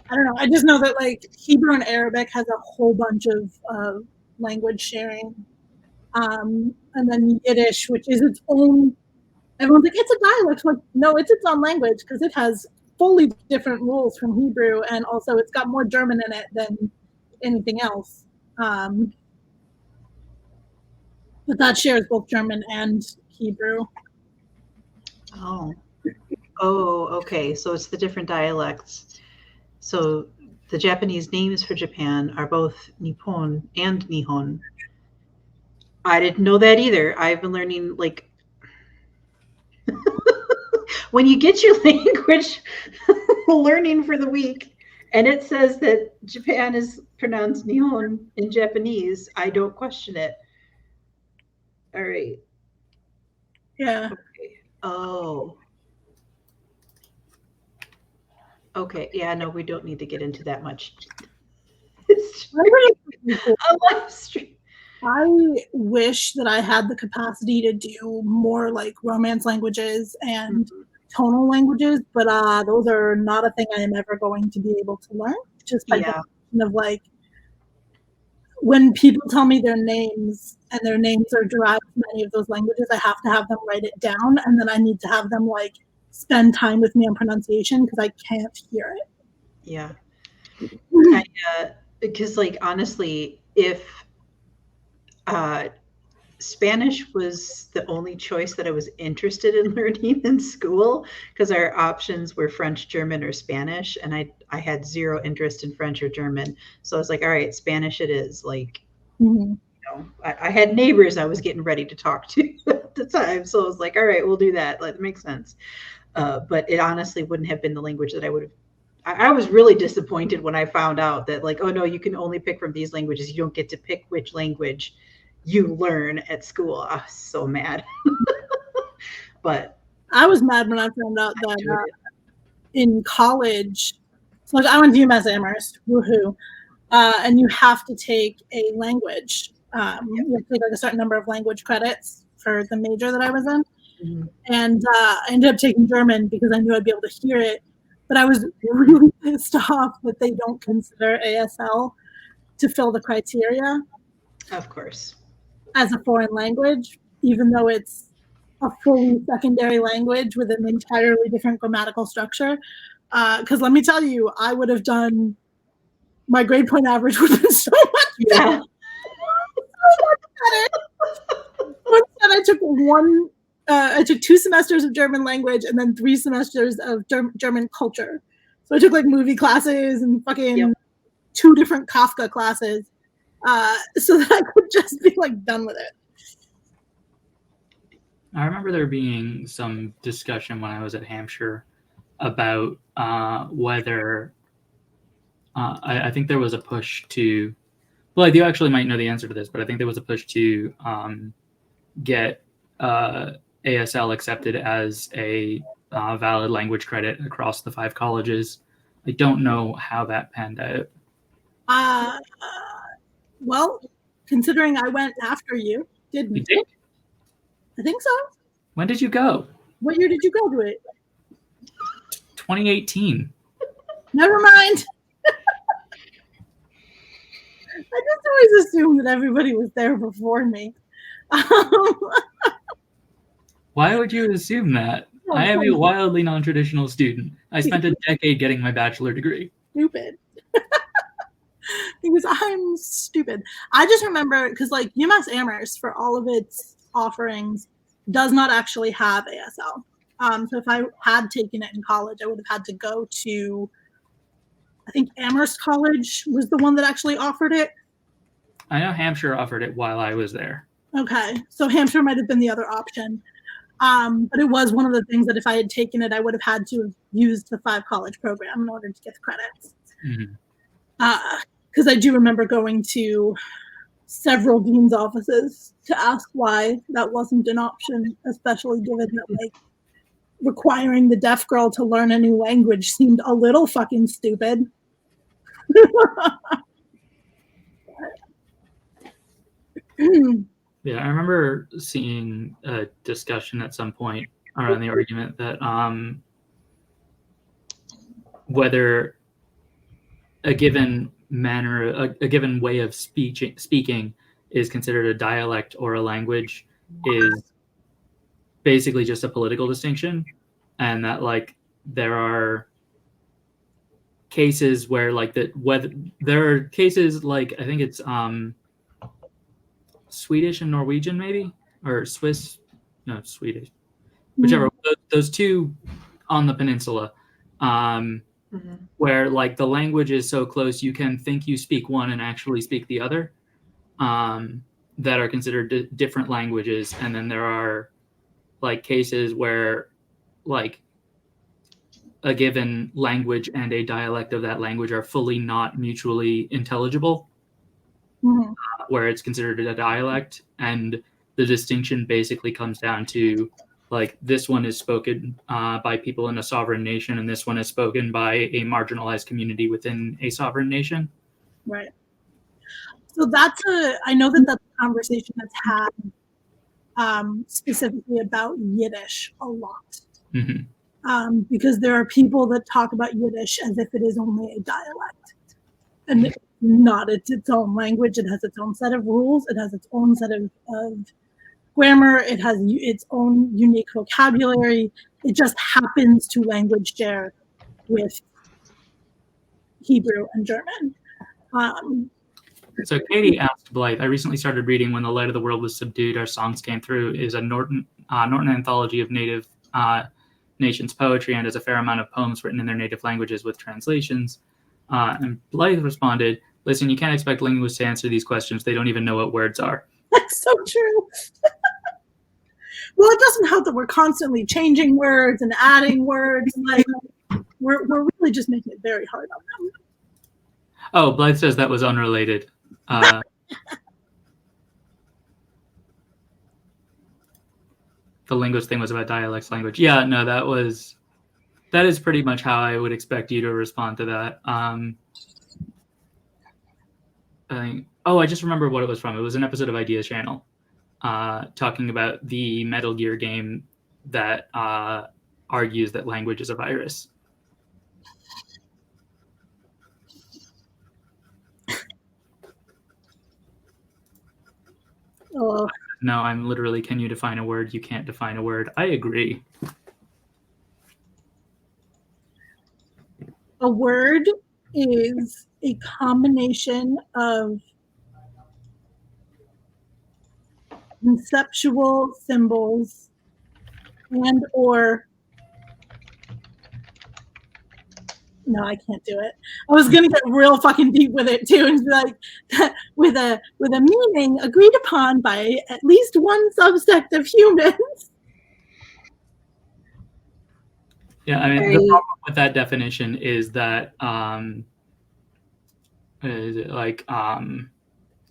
I don't know. I just know that like Hebrew and Arabic has a whole bunch of language sharing, and then Yiddish, which is its own. Everyone's like, it's a dialect. Like, no, it's its own language because it has fully different rules from Hebrew, and also it's got more German in it than anything else. But that shares both German and Hebrew. Oh, okay. So it's the different dialects. So the Japanese names for Japan are both Nippon and Nihon. I didn't know that either. I've been learning like when you get your language learning for the week and it says that Japan is pronounced Nihon in Japanese, I don't question it. All right. Yeah. Okay. Oh. Okay, yeah, no, we don't need to get into that much. A live stream. I wish that I had the capacity to do more like romance languages and tonal languages, but those are not a thing I am ever going to be able to learn. Just by definition of like when people tell me their names and their names are derived from any of those languages, I have to have them write it down, and then I need to have them like spend time with me on pronunciation because I can't hear it. Yeah. Because like honestly, if Spanish was the only choice that I was interested in learning in school, because our options were French, German, or Spanish, and I had zero interest in French or German. So I was like, all right, Spanish it is. Like, you know, I had neighbors I was getting ready to talk to at the time, so I was like, all right, we'll do that. That makes sense. But it honestly wouldn't have been the language that I would have. I was really disappointed when I found out that like, oh no, you can only pick from these languages. You don't get to pick which language you learn at school. I was so mad. But I was mad when I found out that in college, so like I went to UMass Amherst, woohoo, and you have to take a language. You have to take like a certain number of language credits for the major that I was in. And I ended up taking German because I knew I'd be able to hear it. But I was really pissed off that they don't consider ASL to fill the criteria. Of course. As a foreign language, even though it's a fully secondary language with an entirely different grammatical structure. Because let me tell you, I would have done, my grade point average would have been so much better. Instead, I took 2 semesters of German language and then 3 semesters of German culture. So I took like movie classes and fucking 2 different Kafka classes so that I could just be like done with it. I remember there being some discussion when I was at Hampshire about whether I think there was a push to, well, you actually might know the answer to this, but I think there was a push to get ASL accepted as a valid language credit across the 5 colleges. I don't know how that panned out. Well, considering I went after you, didn't you? Did? I think so. When did you go? What year did you graduate? 2018. Never mind. I just always assumed that everybody was there before me. Why would you assume that? I am a wildly non-traditional student. I spent a decade getting my bachelor degree. Stupid. Because I'm stupid. I just remember, because like UMass Amherst, for all of its offerings, does not actually have ASL. So if I had taken it in college, I would have had to go to, I think Amherst College was the one that actually offered it. I know Hampshire offered it while I was there. Okay, so Hampshire might have been the other option. But it was one of the things that if I had taken it, I would have had to have used the 5 college program in order to get the credits. Because I do remember going to several dean's offices to ask why that wasn't an option, especially given that like requiring the deaf girl to learn a new language seemed a little fucking stupid. Yeah, I remember seeing a discussion at some point around the argument that whether a given manner, a given way of speaking is considered a dialect or a language is basically just a political distinction, and that like there are cases where like that, whether there are cases like I think it's Swedish and Norwegian maybe, or Swiss, no, Swedish, whichever, those 2 on the peninsula, where like the language is so close you can think you speak one and actually speak the other, that are considered different languages. And then there are like cases where like a given language and a dialect of that language are fully not mutually intelligible, where it's considered a dialect, and the distinction basically comes down to Like this one is spoken by people in a sovereign nation, and this one is spoken by a marginalized community within a sovereign nation. Right. So I know that that's a conversation that's had specifically about Yiddish a lot. Mm-hmm. Because there are people that talk about Yiddish as if it is only a dialect. And it's not. It's its own language. It has its own set of rules. It has its own set of grammar. It has its own unique vocabulary. It just happens to language share with Hebrew and German. So Katie asked Blythe, I recently started reading When the Light of the World Was Subdued, Our Songs Came Through, is a Norton anthology of Native nations poetry and has a fair amount of poems written in their native languages with translations. And Blythe responded, listen, you can't expect linguists to answer these questions. They don't even know what words are. That's so true. Well, it doesn't help that we're constantly changing words and adding words. Like we're really just making it very hard on them. Oh, Blythe says that was unrelated. The linguist thing was about dialects language. Yeah, no, that is pretty much how I would expect you to respond to that. I just remember what it was from. It was an episode of Ideas Channel talking about the Metal Gear game that argues that language is a virus. Oh. No, I'm literally, can you define a word? You can't define a word. I agree. A word is a combination of conceptual symbols and or no, I can't do it. I was gonna get real fucking deep with it too, and be like, with a meaning agreed upon by at least one subsect of humans. Yeah, I mean, the problem with that definition is that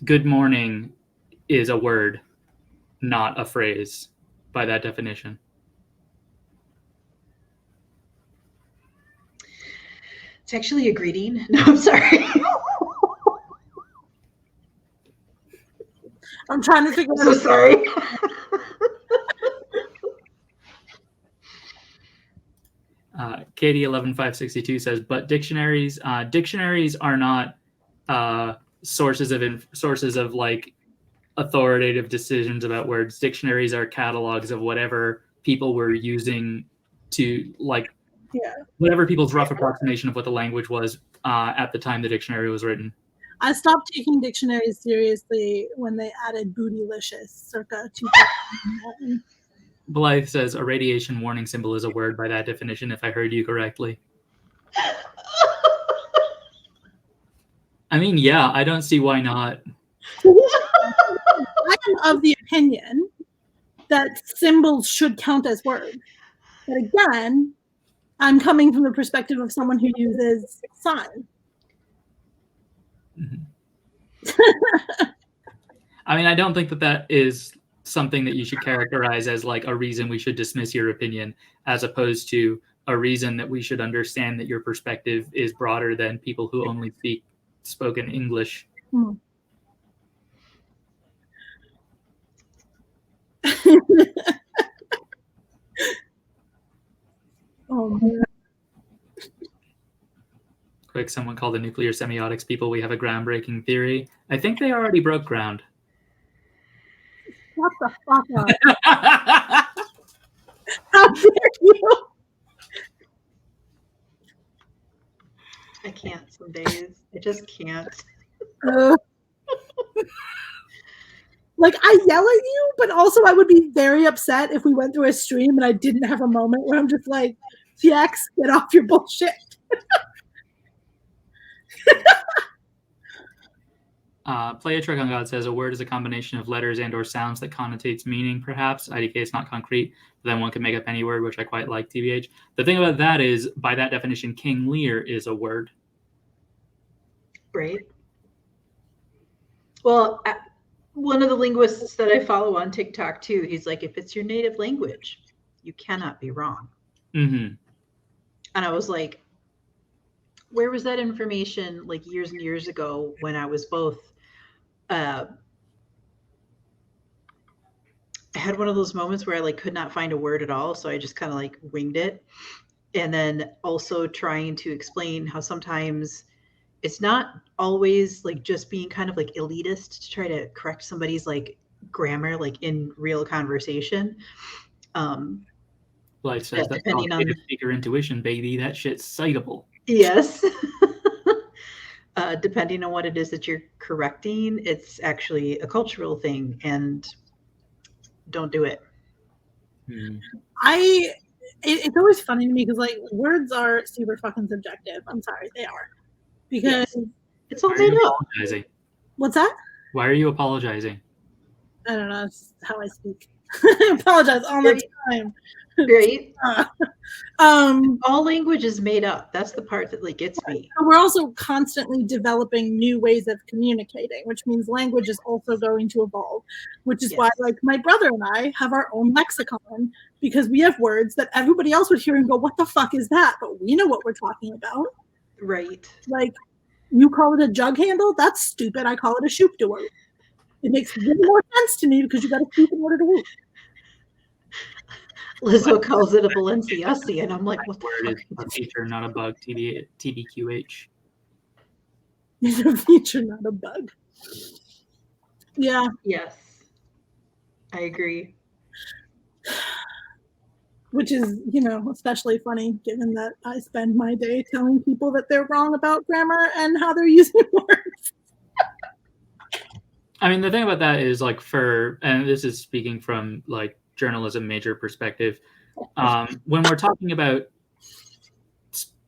good morning is a word, not a phrase by that definition. It's actually a greeting. No, I'm sorry. I'm trying to figure out. I'm so sorry. Katie 11562 says, but dictionaries are not sources of like authoritative decisions about words. Dictionaries are catalogs of whatever people were using to whatever people's rough approximation of what the language was at the time the dictionary was written. I stopped taking dictionaries seriously when they added bootylicious circa 2009. Blythe says a radiation warning symbol is a word by that definition, if I heard you correctly. I mean, yeah, I don't see why not. I am of the opinion that symbols should count as words. But again, I'm coming from the perspective of someone who uses sign. Mm-hmm. I mean, I don't think that is something that you should characterize as like a reason we should dismiss your opinion, as opposed to a reason that we should understand that your perspective is broader than people who only speak spoken English. Hmm. Oh man. Quick, someone called the nuclear semiotics people. We have a groundbreaking theory. I think they already broke ground. What the fuck up? How dare you? I can't some days. I just can't. Like, I yell at you, but also I would be very upset if we went through a stream and I didn't have a moment where I'm just like, TX, get off your bullshit. Play a Trick on God says a word is a combination of letters and or sounds that connotates meaning, perhaps. IDK is not concrete, but then one can make up any word, which I quite like, TBH. The thing about that is, by that definition, King Lear is a word. Right. Well, one of the linguists that I follow on TikTok too, he's like, if it's your native language, You cannot be wrong. Mm-hmm. And I was like, where was that information like years and years ago when I was both I had one of those moments where I like could not find a word at all, so I just kind of like winged it. And then also trying to explain how sometimes it's not always like just being kind of like elitist to try to correct somebody's like grammar like in real conversation. Blythe says that's called Depending on native speaker intuition, baby. That shit's citable. yes. Depending on what it is that you're correcting, it's actually a cultural thing, and don't do it. It's always funny to me because like words are super fucking subjective. I'm sorry, they are, because yes. It's all made up. Apologizing? What's that? Why are you apologizing? I don't know. It's how I speak. I apologize all the time. Right. All language is made up. That's the part that like gets me. We're also constantly developing new ways of communicating, which means language is also going to evolve, which is why like my brother and I have our own lexicon, because we have words that everybody else would hear and go, what the fuck is that? But we know what we're talking about. Right. Like, you call it a jug handle? That's stupid. I call it a shoop door. It makes way more sense to me because you got to speak in order to whoop. Lizzo calls it a Balenciaga, and I'm like, what the word fuck? is a feature, not a bug. TBQH. It's a feature, not a bug. Yeah. Yes. I agree. Which is, you know, especially funny given that I spend my day telling people that they're wrong about grammar and how they're using words. I mean, the thing about that is like and this is speaking from like journalism major perspective, when we're talking about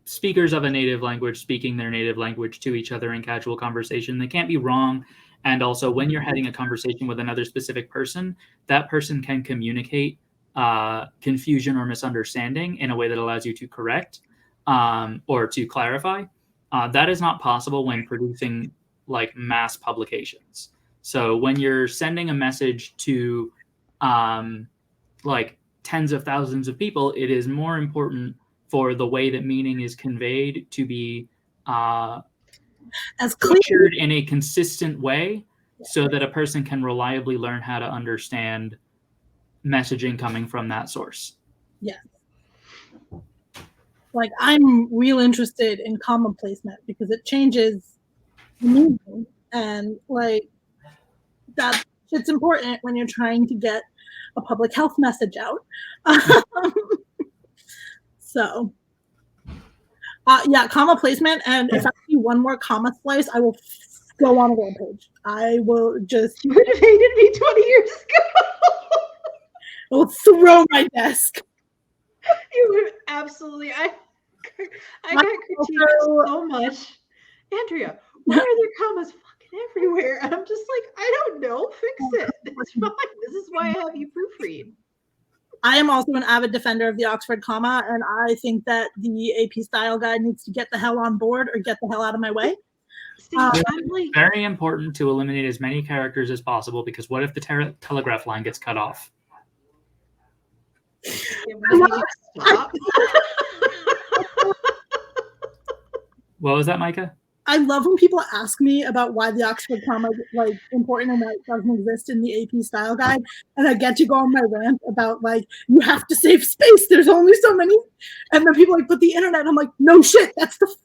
speakers of a native language speaking their native language to each other in casual conversation, they can't be wrong. And also when you're having a conversation with another specific person, that person can communicate confusion or misunderstanding in a way that allows you to correct or to clarify. That is not possible when producing like mass publications. So when you're sending a message to like tens of thousands of people, it is more important for the way that meaning is conveyed to be as structured in a consistent way, so that a person can reliably learn how to understand messaging coming from that source. Yes. Like, I'm real interested in comma placement because it changes the meaning, and like that shit's important when you're trying to get a public health message out. So yeah, comma placement, and if I see one more comma splice, I will go on a rampage. I will just. You would have hated me 20 years ago. I will throw my desk. You would absolutely. I got critiqued so much. Andrea, why are there commas fucking everywhere? And I'm just like, I don't know. Fix it. It's fine. This is why I have you proofread. I am also an avid defender of the Oxford comma, and I think that the AP style guide needs to get the hell on board or get the hell out of my way. See, I'm like, very important to eliminate as many characters as possible, because what if the telegraph line gets cut off? Stop. What was that, Micah? I love when people ask me about why the Oxford comma is like important and why it doesn't exist in the AP style guide, and I get to go on my rant about like, you have to save space. There's only so many, and then people like, but the internet. I'm like, no shit. That's the.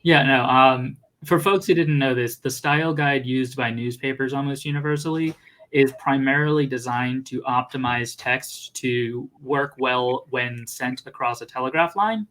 Yeah, no. For folks who didn't know this, the style guide used by newspapers almost universally is primarily designed to optimize text to work well when sent across a telegraph line.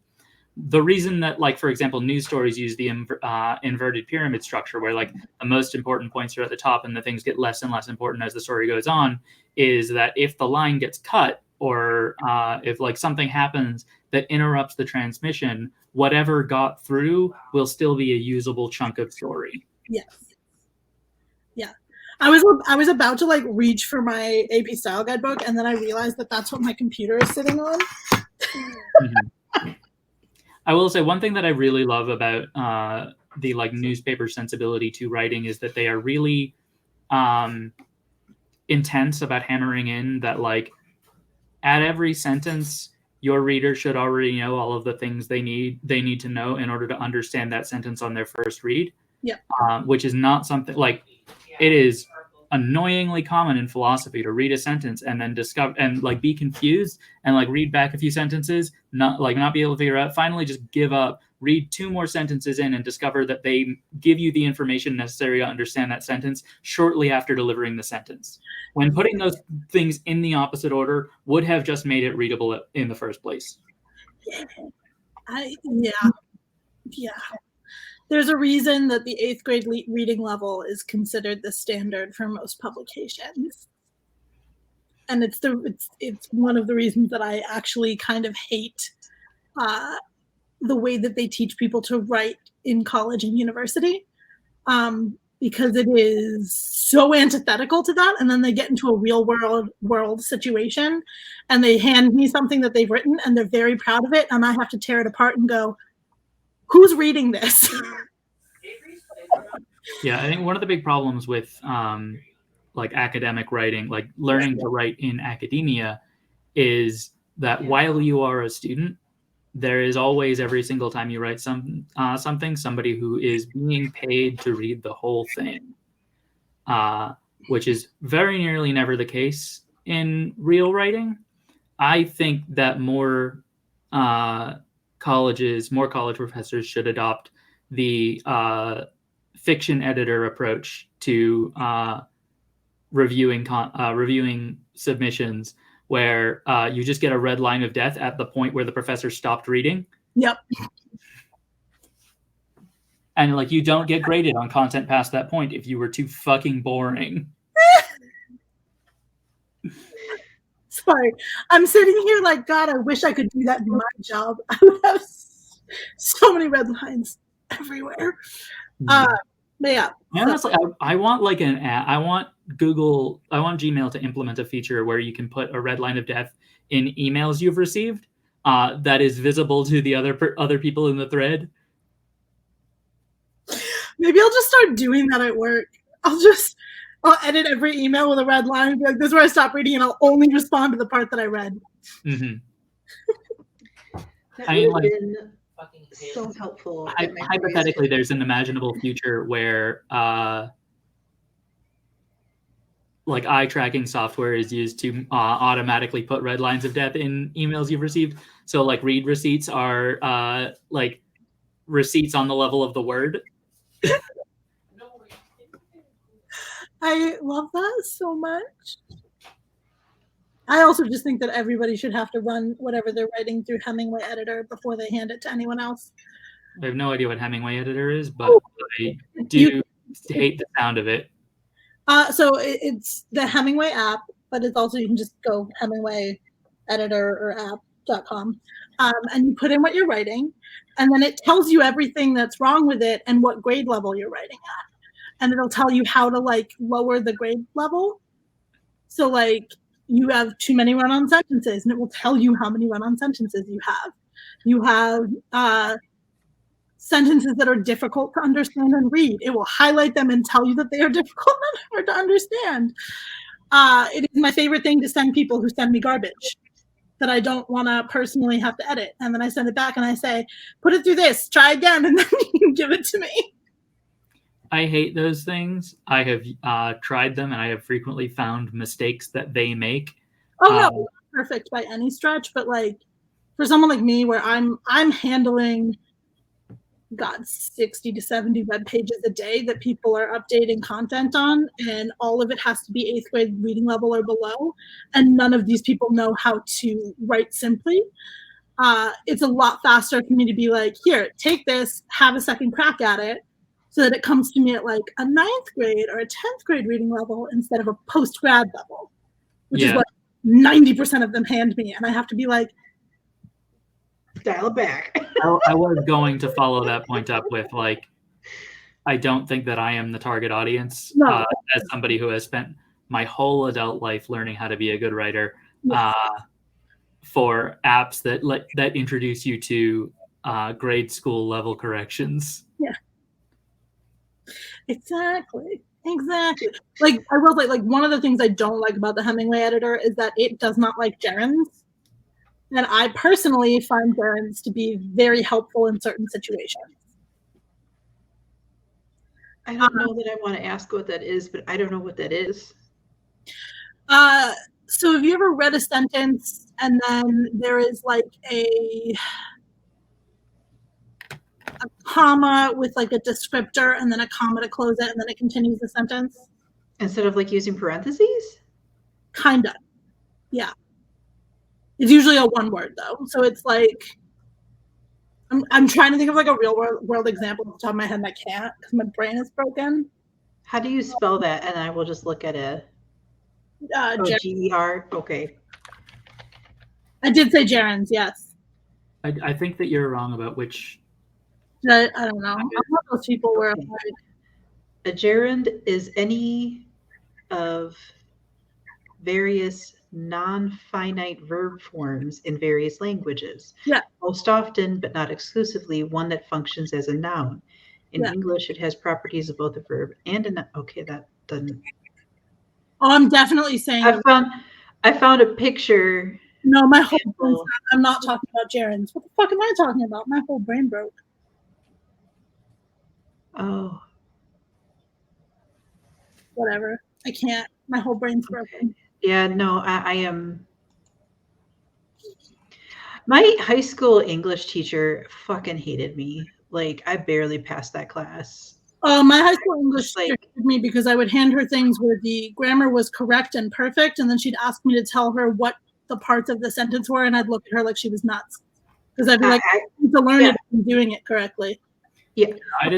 The reason that, like, for example, news stories use the inverted pyramid structure, where like the most important points are at the top and the things get less and less important as the story goes on, is that if the line gets cut or if like something happens that interrupts the transmission, whatever got through will still be a usable chunk of story. Yes. Yeah. I was about to like reach for my AP style guide book, and then I realized that that's what my computer is sitting on. Mm-hmm. I will say one thing that I really love about the like newspaper sensibility to writing is that they are really intense about hammering in that like at every sentence, your reader should already know all of the things they need to know in order to understand that sentence on their first read. Yeah. Which is not something like it is annoyingly common in philosophy to read a sentence and then discover and like be confused and like read back a few sentences, not be able to figure out, finally just give up, read 2 more sentences in and discover that they give you the information necessary to understand that sentence shortly after delivering the sentence. When putting those things in the opposite order would have just made it readable in the first place. Yeah. There's a reason that the 8th grade reading level is considered the standard for most publications. And it's one of the reasons that I actually kind of hate the way that they teach people to write in college and university, because it is so antithetical to that. And then they get into a real world situation and they hand me something that they've written and they're very proud of it. And I have to tear it apart and go, who's reading this? Yeah, I think one of the big problems with like academic writing, like learning to write in academia, is that while you are a student, there is always, every single time you write something, somebody who is being paid to read the whole thing, which is very nearly never the case in real writing. I think that more college professors should adopt the fiction editor approach to reviewing submissions, where you just get a red line of death at the point where the professor stopped reading. Yep. And like, you don't get graded on content past that point if you were too fucking boring. Sorry, I'm sitting here like, God, I wish I could do that in my job. I would have so many red lines everywhere. But yeah. Honestly, I want like I want Gmail to implement a feature where you can put a red line of death in emails you've received that is visible to the other people in the thread. Maybe I'll just start doing that at work. I'll edit every email with a red line and be like, this is where I stop reading, and I'll only respond to the part that I read. Mm-hmm. That would have been so helpful. Hypothetically, there's an imaginable future where like eye tracking software is used to automatically put red lines of death in emails you've received. So like read receipts are like receipts on the level of the word. I love that so much. I also just think that everybody should have to run whatever they're writing through Hemingway Editor before they hand it to anyone else. I have no idea what Hemingway Editor is, but I do hate the sound of it. So it's the Hemingway app, but it's also, you can just go Hemingway Editor or app.com, and you put in what you're writing, and then it tells you everything that's wrong with it and what grade level you're writing at. And it'll tell you how to like lower the grade level. So like you have too many run-on sentences, and it will tell you how many run-on sentences you have. You have sentences that are difficult to understand and read. It will highlight them and tell you that they are difficult and hard to understand. It is my favorite thing to send people who send me garbage that I don't want to personally have to edit. And then I send it back and I say, put it through this, try again, and then you can give it to me. I hate those things. I have tried them, and I have frequently found mistakes that they make. Oh no, not perfect by any stretch, but like for someone like me, where I'm handling 60 to 70 web pages a day that people are updating content on, and all of it has to be 8th grade reading level or below, and none of these people know how to write simply. It's a lot faster for me to be like, here, take this, have a second crack at it, so that it comes to me at like a 9th grade or a 10th grade reading level instead of a post-grad level, which is what 90% of them hand me. And I have to be like, dial it back. I was going to follow that point up with like, I don't think that I am the target audience. No. As somebody who has spent my whole adult life learning how to be a good writer, for apps that introduce you to grade school level corrections. Yeah. Exactly. Exactly. Like, I will say, like, one of the things I don't like about the Hemingway editor is that it does not like gerunds. And I personally find gerunds to be very helpful in certain situations. I don't know that I want to ask what that is, but I don't know what that is. So have you ever read a sentence and then there is like a comma with like a descriptor and then a comma to close it and then it continues the sentence? Instead of like using parentheses? Kind of. Yeah. It's usually a one word though. So it's like, I'm trying to think of like a real world example off the top of my head and I can't because my brain is broken. How do you spell that? And I will just look at it. G-E-R? Okay. I did say gerunds, yes. I think that you're wrong about which. I don't know. I'm one of those people where I'm like, a gerund is any of various non-finite verb forms in various languages. Yeah. Most often, but not exclusively, one that functions as a noun. In English, it has properties of both a verb and a noun. Okay, that doesn't. Oh, I'm definitely saying. I found a picture. No, my whole brain. I'm not talking about gerunds. What the fuck am I talking about? My whole brain broke. Oh. Whatever. I can't. My whole brain's broken. Yeah, no, I am. My high school English teacher fucking hated me. Like, I barely passed that class. My high school English teacher hated me because I would hand her things where the grammar was correct and perfect, and then she'd ask me to tell her what the parts of the sentence were, and I'd look at her like she was nuts. Because I'd be like, I need to learn it if I'm doing it correctly. Yeah, I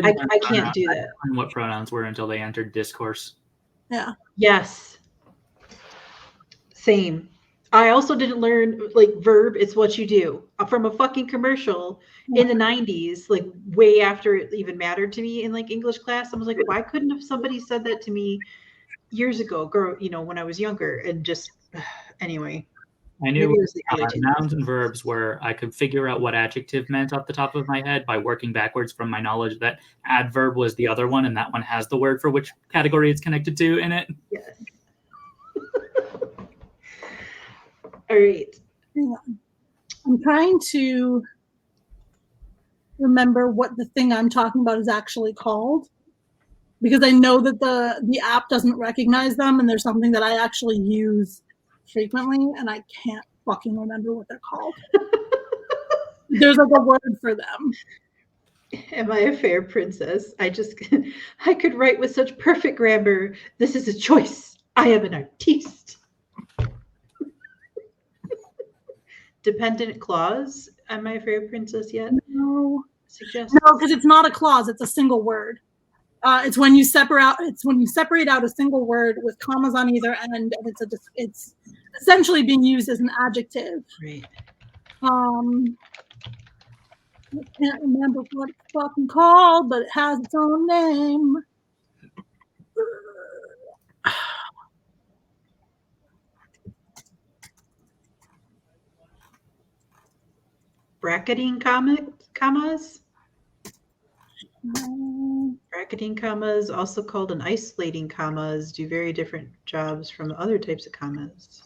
can't do that. I didn't learn what pronouns were until they entered discourse. Yeah. Yes. Same. I also didn't learn like verb, it's what you do from a fucking commercial in the 90s, like way after it even mattered to me in like English class. I was like, why couldn't have somebody said that to me years ago, when I was younger and just anyway. I knew nouns and verbs were, I could figure out what adjective meant off the top of my head by working backwards from my knowledge that adverb was the other one, and that one has the word for which category it's connected to in it. Yes. All right. Hang on. I'm trying to remember what the thing I'm talking about is actually called, because I know that the app doesn't recognize them, and there's something that I actually use frequently, and I can't fucking remember what they're called. There's like a word for them. Am I a fair princess? I could write with such perfect grammar. This is a choice. I am an artiste. Dependent clause. Am I a fair princess yet? No. No, because it's not a clause. It's a single word. It's when you separate out a single word with commas on either end, and it's essentially being used as an adjective. Right. I can't remember what it's fucking called, but it has its own name. Bracketing commas? Bracketing commas, also called an isolating commas, do very different jobs from other types of commas.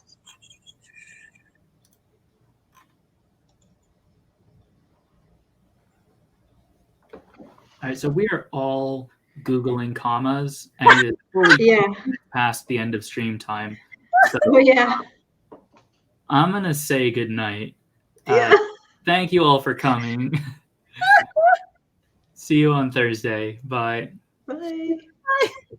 All right, so we are all Googling commas, and it is fully past the end of stream time. So I'm going to say goodnight. Thank you all for coming. See you on Thursday. Bye. Bye. Bye.